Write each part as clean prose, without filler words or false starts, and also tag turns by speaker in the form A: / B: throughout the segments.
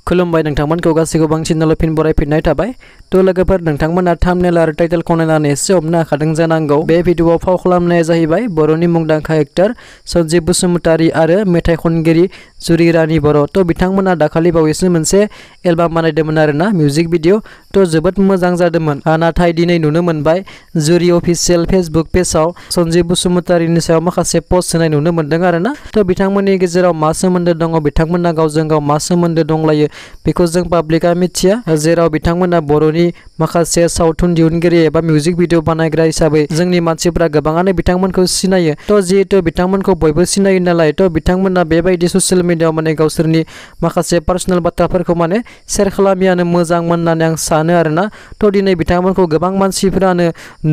A: खुलुमबाय नोंथांमोनखौ गासैखौबो आं चेनेलाव फिन बरायफिननाय थाबाय। तो लोगोफोर नोंथांमोना थाम्बनेल आरो टाइटेलखौ नायनानै एसे हमनो हाखादों जानांगौ। बे भिडिअआव फाव खालामनाया जाहैबाय बर'नि मुंदांखा एक्टर सन्जिब बसुमतारी आरो मेथाइ खनगिरि जुरि रानी बर'। तो बिथांमोना दाखालि बावैसो मोनसे एलबाम बानायदोंमोन आरोना मिउजिक भिडिअ। तो जोबोद मोजां जादोंमोन। नाथाय दिनै नुनो मोनबाय जुरि अफिसियेल फेसबुक पेजआव सन्जिब बसुमतारीनि सायाव माखासे पस्ट होनाय नुनो मोनदों आरोना। तो बिथांमोननि गेजेराव मा सोमोन्दो दङ, बिथांमोना गावजों गाव मा सोमोन्दो दंलायो बेखौ जों पाब्लिकआ मिथिया। जेराव बिथांमोना बर'नि माखासे सावथुन दिहुनगिरि एबा मिउजिक भिडिअ बानायग्रा हिसाबै जोंनि मानसिफ्रा गोबाङानो बिथांमोनखौ सिनायो। तो जिहेतु बिथांमोनखौ बयबो सिनायो नालाय, तो बिथांमोना बेबायदि ससियेल मिडियाआव माने गावसोरनि माखासे पार्सनेल बाथ्राफोरखौ माने शेयार खालामियानो मोजां होननानै आं सानो आरोना। तो दिनै बिथांमोनखौ गोबां मानसिफ्रानो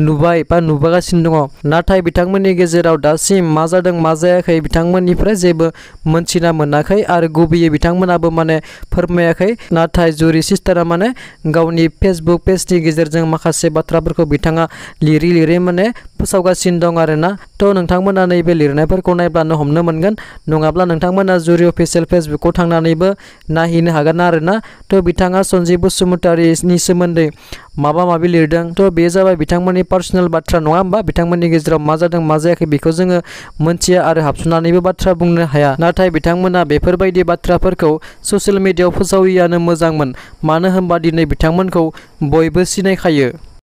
A: नुबाय बा नुबोगासिनो दङ। नाथाय बिथांमोननि गेजेराव दासिम मा जादों मा जायाखै बिथांमोननिफ्राय जेबो मोनथिना मोनाखै आरो गुबैयै बिथांमोनाबो माने फोरमायाखै। नाथाय जुरि सिस्टारा माने गावनि फेसबुक पेजनि गेजेरजों माखासे बाथ्राफोरखौ बिथाङा लिरै लिरै माने फोसावगासिनो दं आरोना। तो नोंथांमोना नैबे लिरनायफोरखौ नायब्लानो हमनो मोनगोन, नङाब्ला नोंथांमोना जुरि अफिसियेल फेसबुकखौ थांनानैबो नायहैनो हागोन आरोना। तो बिथाङा सन्जिब बसुमतारीनि सोमोन्दै माबा माबि लिरदों। तो बे जाबाय बिथांमोननि पार्सनेल बाथ्रा नङा होमबा। बिथांमोननि गेजेराव मा जादों मा जायाखै बेखौ जोङो मोनथिया आरो हाबसुनानैबो बाथ्रा बुंनो हाया। नाथाय बिथांमोना बेफोरबायदि बाथ्राफोरखौ ससियेल मिडियाआव फोसावैयानो मोजांमोन। मानो होनबा दिनै बिथांमोनखौ बयबो सिनायखायो।